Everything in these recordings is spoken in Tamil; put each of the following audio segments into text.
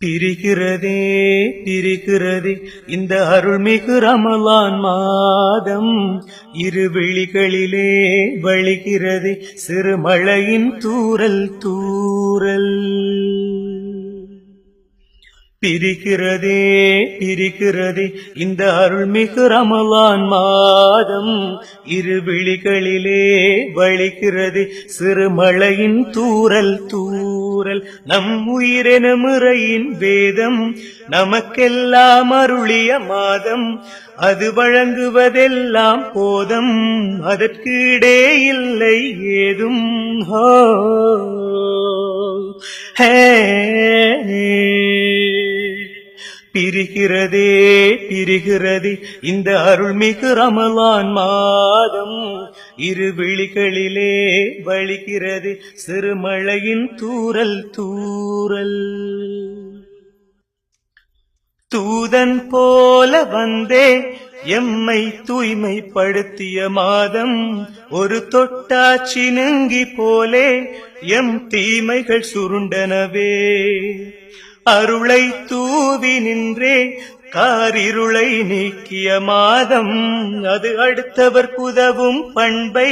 பிரிக்கிறதே பிரிக்கிறதே இந்த அருள்மிகு ரமலான் மாதம், இரு விழிகளிலே வழிகிறதே சிறுமழையின் தூறல் தூறல். பிரிக்கிறதே பிரிக்கிறதே இந்த அருள்மிகு ரமலான் மாதம், இரு விழிகளிலே வழிகிறதே சிறுமழையின் தூறல் தூறல். நம் உயிரென முறையின் வேதம் நமக்கெல்லாம் அருளிய மாதம், அது வழங்குவதெல்லாம் போதம், அதற்கீடே இல்லை ஏதும். பிரிகிறதே பிரிகிறதே இந்த அருள்மிகு ரமலான் மாதம், இரு விழிகளிலே வழிகிறதே சிறுமழையின் தூறல் தூறல். தூதன் போல வந்தே எம்மை தூய்மைப்படுத்திய மாதம், ஒரு தொட்டாச்சி நெங்கி போலே எம் தீமைகள் சுருண்டனவே. அருளை தூவி நின்றே காரிருளை நீக்கிய மாதம், அது அடுத்தவர் உதவும் பண்பை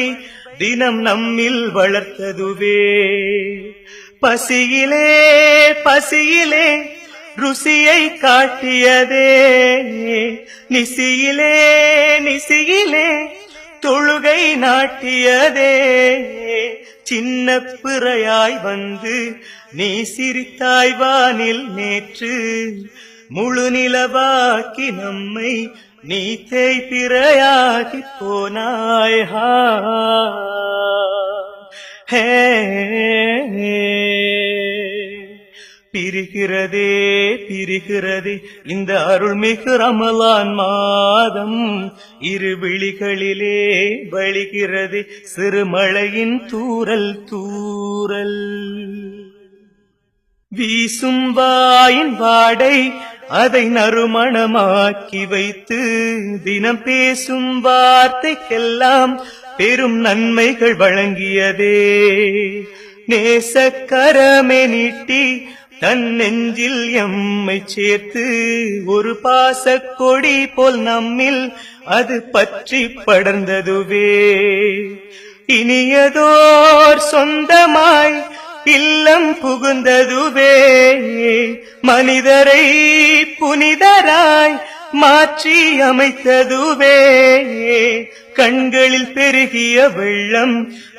தினம் நம்மில் வளர்த்ததுவே. பசியிலே பசியிலே ருசியை காட்டியதே, நிசியிலே நிசியிலே தொழுகை நாட்டியதே. சின்ன பிறையாய் வந்து நீ சிரித்தாய் வானில் நேற்று, முழு நிலவாக்கி நம்மை நீ தேய்பிறையாகி போனாய். பிரிகிறதே பிரிகிறதே இந்த அருள்மிகு ரமலான் மாதம், இரு விழிகளிலே வழிகிறதே சிறுமழையின் தூறல் தூறல். வீசும் வாயின் வாடை அதை நறுமணமாக்கி வைத்து, தினம் பேசும் வார்த்தைக்கெல்லாம் பெரும் நன்மைகள் வழங்கியதே. நேசக்கரமே நீட்டி தன் நெஞ்சில் எம்மை சேர்த்து, ஒரு பாசக்கொடி போல் நம்மில் அது பற்றி படர்ந்ததுவே. இனியதோர் சொந்தமாய் இல்லம் புகுந்ததுவே, மனிதரை புனிதராய் மாற்றி அமைத்ததுவே. கண்களில் பெருகிய வெள்ளம்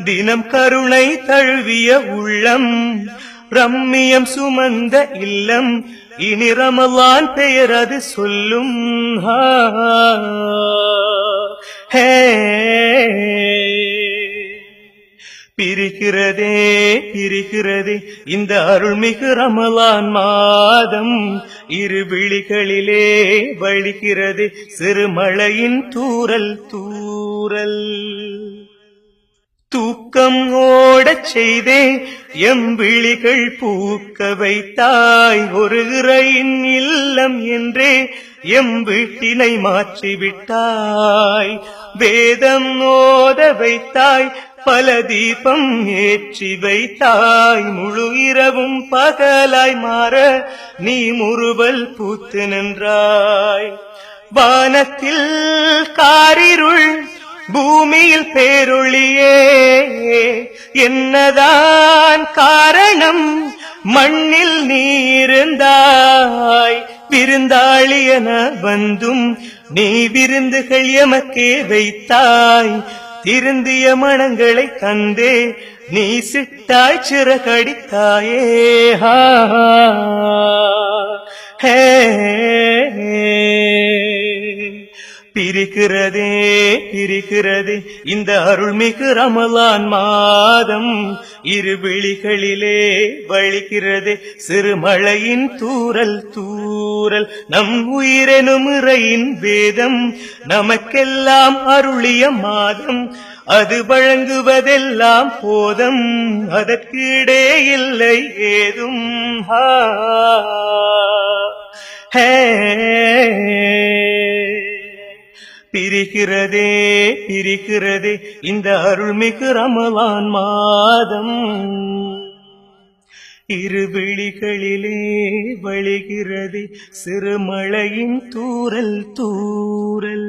தினம் கருணை தழுவிய உள்ளம், ரம்மியம் சுமந்த இல்லம் இனி ரமலான் பெயர் அது சொல்லும். பிரிக்கிறதே பிரிக்கிறதே இந்த அருள்மிகு ரமலான் மாதம், இரு விழிகளிலே வழிகிறதே சிறுமழையின் தூறல் தூறல். தூக்கம் ஓடச் செய்தே எம் விழிகள் பூக்க வைத்தாய், ஒரு இறையின் இல்லம் என்றே எம் வீட்டினை மாற்றிவிட்டாய். வேதம் ஓத வைத்தாய், பல தீபம் ஏற்றி வைத்தாய், முழு இரவும் பகலாய் மாற நீ முறுவல் பூத்து நின்றாய். வானத்தில் காரிருள் பூமியில் பேரொளியே, என்னதான் காரணம் மண்ணில் நீருந்தாய். விருந்தாளியன வந்தும் நீ விருந்துகள் எமக்கே வைத்தாய், திருந்திய மனங்களை தந்தே நீ சிட்டாய் சிறகடித்தாயே. பிரிக்கிறதே பிரிக்கிறதே இந்த அருள்மிகு ரமலான் மாதம், இரு விழிகளிலே வழிகிறதே சிறுமழையின் தூறல் தூறல். நம் உயிரெனும் இறையின் வேதம் நமக்கெல்லாம் அருளிய மாதம், அது வழங்குவதெல்லாம் போதம், அதற்கீடே இல்லை ஏதும். பிரிக்கிறதே பிரிக்கிறதே இந்த அருள்மிகு ரமலான் மாதம். இரு விழிகளிலே வழிகிறதே சிறுமழையின் தூறல் தூறல்